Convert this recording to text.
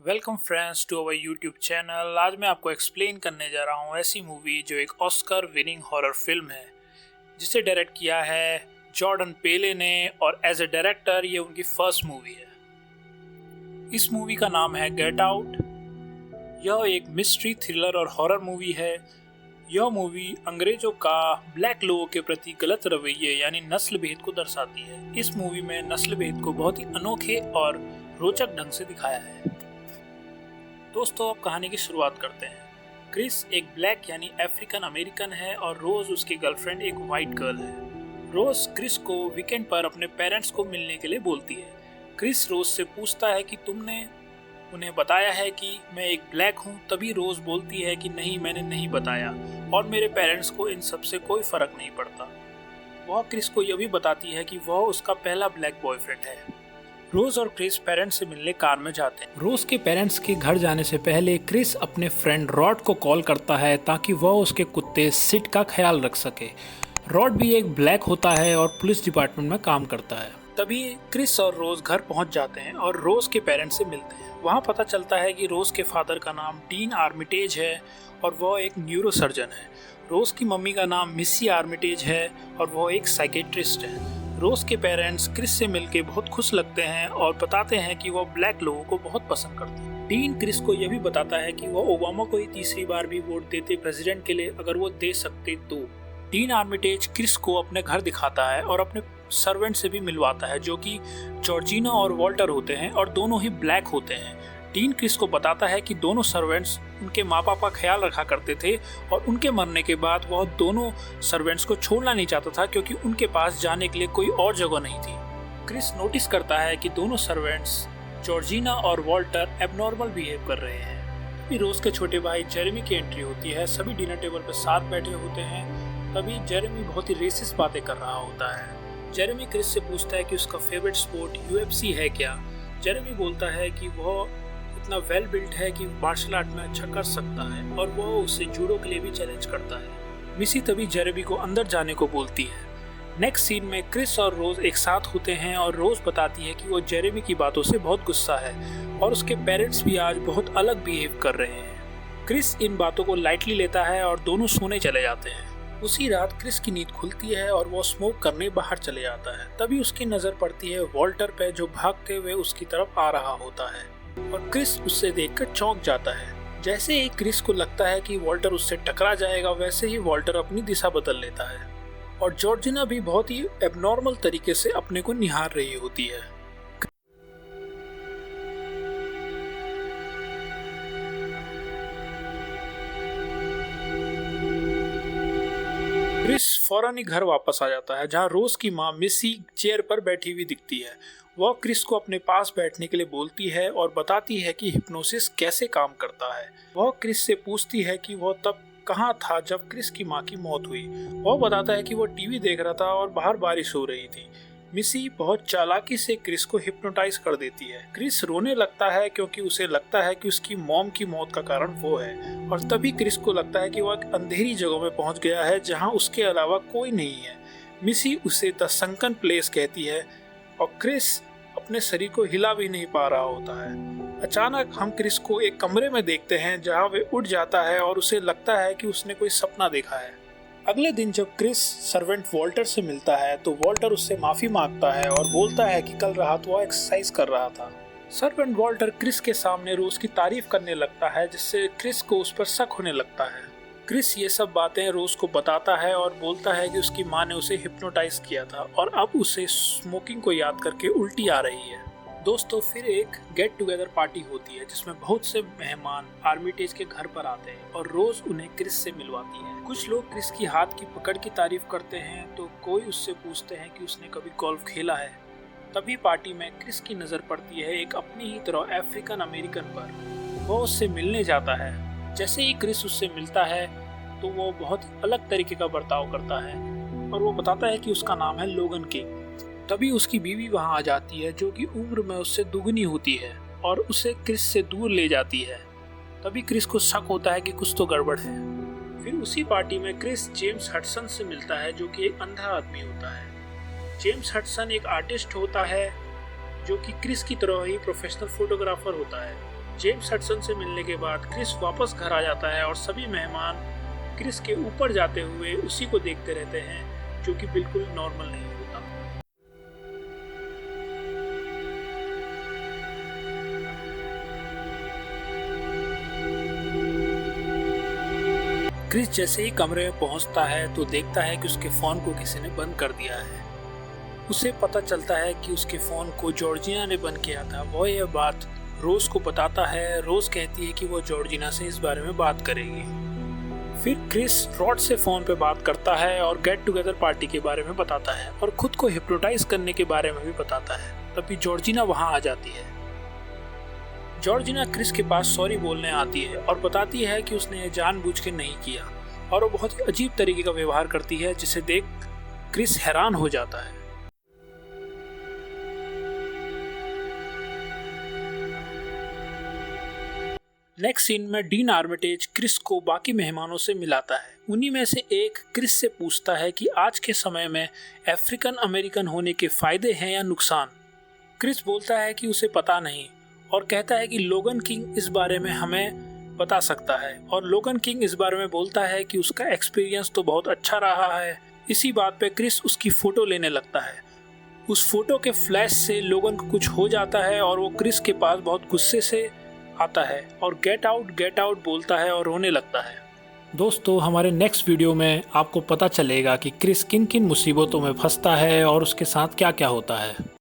Welcome friends to our YouTube channel. आज मैं आपको एक्सप्लेन करने जा रहा हूँ ऐसी मूवी जो एक ऑस्कर विनिंग हॉरर फिल्म है जिसे डायरेक्ट किया है जॉर्डन पेले ने और एज ए डायरेक्टर ये उनकी फर्स्ट मूवी है। इस मूवी का नाम है गेट आउट। यह एक मिस्ट्री थ्रिलर और हॉरर मूवी है। यह मूवी अंग्रेजों का ब्लैक लोगों के प्रति गलत रवैये यानी नस्ल भेद को दर्शाती है। इस मूवी में नस्ल भेद को बहुत ही अनोखे और रोचक ढंग से दिखाया है। दोस्तों, अब कहानी की शुरुआत करते हैं। क्रिस एक ब्लैक यानी अफ्रीकन अमेरिकन है और रोज उसकी गर्लफ्रेंड एक वाइट गर्ल है। रोज क्रिस को वीकेंड पर अपने पेरेंट्स को मिलने के लिए बोलती है। क्रिस रोज से पूछता है कि तुमने उन्हें बताया है कि मैं एक ब्लैक हूँ। तभी रोज बोलती है कि नहीं, मैंने नहीं बताया और मेरे पेरेंट्स को इन सब से कोई फर्क नहीं पड़ता। वह क्रिस को यह भी बताती है कि वह उसका पहला ब्लैक बॉयफ्रेंड है। रोज और क्रिस पेरेंट्स से मिलने कार में जाते हैं। रोज के पेरेंट्स के घर जाने से पहले क्रिस अपने फ्रेंड रॉड को कॉल करता है ताकि वह उसके कुत्ते सिट का ख्याल रख सके। रॉड भी एक ब्लैक होता है और पुलिस डिपार्टमेंट में काम करता है। तभी क्रिस और रोज घर पहुंच जाते हैं और रोज के पेरेंट्स से मिलते हैं। वहां पता चलता है कि रोज के फादर का नाम डीन आर्मिटेज है और वह एक न्यूरो सर्जन है। रोज की मम्मी का नाम मिसी आर्मिटेज है और वह एक साइकेट्रिस्ट है। रोज के पेरेंट्स क्रिस से मिलके बहुत खुश लगते हैं और बताते हैं कि वो ब्लैक लोगों को बहुत पसंद करते हैं। डीन क्रिस को यह भी बताता है कि वो ओबामा को ही तीसरी बार भी वोट देते प्रेसिडेंट के लिए अगर वो दे सकते तो। डीन आर्मिटेज क्रिस को अपने घर दिखाता है और अपने सर्वेंट से भी मिलवाता है जो कि जॉर्जिना और वॉल्टर होते हैं और दोनों ही ब्लैक होते हैं। डीन क्रिस को बताता है कि दोनों सर्वेंट्स उनके माँ बाप का ख्याल रखा करते थे और उनके मरने के बाद वह दोनों सर्वेंट्स को छोड़ना नहीं चाहता था क्योंकि उनके पास जाने के लिए कोई और जगह नहीं थी। क्रिस नोटिस करता है कि दोनों सर्वेंट्स जॉर्जिना और वॉल्टर एबनॉर्मल बिहेव कर रहे हैं। तभी रोज के छोटे भाई जेरेमी की एंट्री होती है। सभी डिनर टेबल पर साथ बैठे होते हैं। तभी जेरेमी बहुत ही रेसिस्ट बातें कर रहा होता है। जेरेमी क्रिस से पूछता है कि उसका फेवरेट स्पोर्ट यूएफसी है क्या। जेरेमी बोलता है कि वह इतना वेल बिल्ट है कि मार्शल आर्ट में अच्छा कर सकता है और वह उसे जूडो के लिए भी चैलेंज करता है। मिसी तभी जेरेमी को अंदर जाने को बोलती है। नेक्स्ट सीन में क्रिस और रोज एक साथ होते हैं और रोज बताती है कि वो जेरेमी की बातों से बहुत गुस्सा है और उसके पेरेंट्स भी आज बहुत अलग बिहेव कर रहे हैं। क्रिस इन बातों को लाइटली लेता है और दोनों सोने चले जाते हैं। उसी रात क्रिस की नींद खुलती है और वो स्मोक करने बाहर चले जाता है। तभी उसकी नजर पड़ती है वॉल्टर पे जो भागते हुए उसकी तरफ आ रहा होता है और क्रिस उससे देखकर चौंक जाता है। जैसे ही क्रिस को लगता है कि वॉल्टर उससे टकरा जाएगा वैसे ही वॉल्टर अपनी दिशा बदल लेता है और जॉर्जिना भी बहुत ही एबनॉर्मल तरीके से अपने को निहार रही होती है। क्रिस फौरन ही घर वापस आ जाता है जहां रोज की माँ मिसी चेयर पर बैठी हुई दिखती है। वह क्रिस को अपने पास बैठने के लिए बोलती है और बताती है कि हिप्नोसिस कैसे काम करता है। वह क्रिस से पूछती है कि वह तब कहाँ था जब क्रिस की माँ की मौत हुई। वह बताता है कि वह टीवी देख रहा था और बाहर बारिश हो रही थी। मिसी बहुत चालाकी से क्रिस को हिप्नोटाइज कर देती है। क्रिस रोने लगता है क्योंकि उसे लगता है कि उसकी मॉम की मौत का कारण वो है और तभी क्रिस को लगता है कि वह एक अंधेरी जगह में पहुंच गया है जहां उसके अलावा कोई नहीं है। मिसी उसे द संकन प्लेस कहती है और क्रिस अपने शरीर को हिला भी नहीं पा रहा होता है। अचानक हम क्रिस को एक कमरे में देखते हैं जहां वे उठ जाता है और उसे लगता है कि उसने कोई सपना देखा है। अगले दिन जब क्रिस सर्वेंट वॉल्टर से मिलता है तो वॉल्टर उससे माफी मांगता है और बोलता है कि कल रात वो एक्सरसाइज कर रहा था। सर्वेंट वॉल्टर क्रिस के सामने रोज की तारीफ करने लगता है जिससे क्रिस को उस पर शक होने लगता है। क्रिस ये सब बातें रोज को बताता है और बोलता है कि उसकी माँ ने उसे हिप्नोटाइज किया था और अब उसे स्मोकिंग को याद करके उल्टी आ रही है। दोस्तों, फिर एक गेट टुगेदर पार्टी होती है जिसमें बहुत से मेहमान आर्मिटेज के घर पर आते हैं और रोज उन्हें क्रिस से मिलवाती है। कुछ लोग क्रिस की हाथ की पकड़ की तारीफ करते हैं तो कोई उससे पूछते हैं कि उसने कभी गोल्फ खेला है। तभी पार्टी में क्रिस की नजर पड़ती है एक अपनी ही तरह अफ्रीकन अमेरिकन पर। वो उससे मिलने जाता है। जैसे ही क्रिस उससे मिलता है तो वो बहुत अलग तरीके का बर्ताव करता है और वो बताता है कि उसका नाम है लोगन किंग। तभी उसकी बीवी वहां आ जाती है जो कि उम्र में उससे दुगनी होती है और उसे क्रिस से दूर ले जाती है। तभी क्रिस को शक होता है कि कुछ तो गड़बड़ है। फिर उसी पार्टी में क्रिस जेम्स हडसन से मिलता है जो कि एक अंधा आदमी होता है। जेम्स हडसन एक आर्टिस्ट होता है जो कि क्रिस की तरह ही प्रोफेशनल फोटोग्राफर होता है। जेम्स हडसन से मिलने के बाद क्रिस वापस घर आ जाता है और सभी मेहमान क्रिस के ऊपर जाते हुए उसी को देखते रहते हैं, जो कि बिल्कुल नॉर्मल नहीं होता। क्रिस जैसे ही कमरे में पहुंचता है तो देखता है कि उसके फोन को किसी ने बंद कर दिया है। उसे पता चलता है कि उसके फोन को जॉर्जिना ने बंद किया था। वो यह बात रोज को बताता है। रोज कहती है कि वो जॉर्जिना से इस बारे में बात करेगी। फिर क्रिस रॉड से फोन पे बात करता है और गेट टुगेदर पार्टी के बारे में बताता है और खुद को हिप्नोटाइज करने के बारे में भी बताता है। तभी जॉर्जिना वहां आ जाती है। जॉर्जिना क्रिस के पास सॉरी बोलने आती है और बताती है कि उसने ये जानबूझ के नहीं किया, और वो बहुत ही अजीब तरीके का व्यवहार करती है, जिसे देख क्रिस हैरान हो जाता है। नेक्स्ट सीन में डीन आर्मिटेज क्रिस को बाकी मेहमानों से मिलाता है। उन्हीं में से एक क्रिस से पूछता है कि आज के समय में अफ्रीकन अमेरिकन होने के फायदे हैं या नुकसान। क्रिस बोलता है कि उसे पता नहीं और कहता है कि लोगन किंग इस बारे में हमें बता सकता है, और लोगन किंग इस बारे में बोलता है कि उसका एक्सपीरियंस तो बहुत अच्छा रहा है। इसी बात पे क्रिस उसकी फ़ोटो लेने लगता है। उस फोटो के फ्लैश से लोगन को कुछ हो जाता है और वो क्रिस के पास बहुत गुस्से से आता है और गेट आउट बोलता है और रोने लगता है। दोस्तों, हमारे नेक्स्ट वीडियो में आपको पता चलेगा कि क्रिस किन किन मुसीबतों में फंसता है और उसके साथ क्या क्या होता है।